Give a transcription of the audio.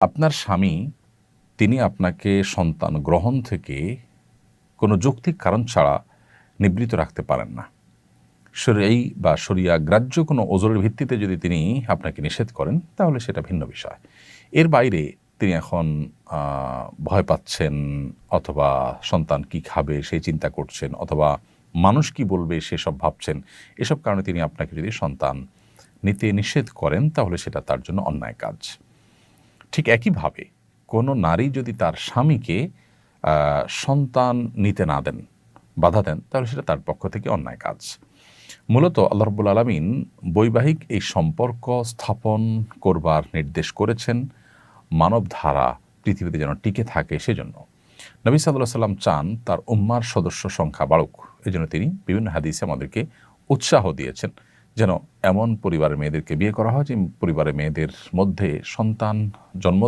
আপনার স্বামী তিনি আপনাকে সন্তান গ্রহণ থেকে কোনো যৌক্তিক কারণ ছাড়া নিবৃত্ত রাখতে পারেন না। শরঈ বা শরিয়া গ্রাহ্য কোনো ওজরের ভিত্তিতে যদি তিনি আপনাকে নিষেধ করেন তাহলে সেটা ভিন্ন বিষয়। এর বাইরে তিনি এখন ভয় পাচ্ছেন অথবা সন্তান কি খাবে সেই চিন্তা করছেন অথবা মানুষ কি বলবে সেসব ভাবছেন। এসব কারণে তিনি আপনাকে যদি সন্তান নিতে নিষেধ করেন তাহলে সেটা তার জন্য অন্যায় কাজ। ঠিক একইভাবে কোনো নারী যদি তার স্বামীকে সন্তান নিতে না দেন, বাধা দেন, তাহলে সেটা তার পক্ষ থেকে অন্যায় কাজ। মূলত আল্লাহ রাব্বুল আলামিন বৈবাহিক এই সম্পর্ক স্থাপন করবার নির্দেশ করেছেন মানব ধারা পৃথিবীতে যেন টিকে থাকে সেজন্য। নবী সাল্লাল্লাহু আলাইহি সাল্লাম চান তার উম্মার সদস্য সংখ্যা বাড়ুক। এজন্য তিনি বিভিন্ন হাদিসে আমাদেরকে উৎসাহ দিয়েছেন যেন এমন পরিবারের মেয়েদেরকে বিয়ে করা হয় যে পরিবারের মেয়েদের মধ্যে সন্তান জন্ম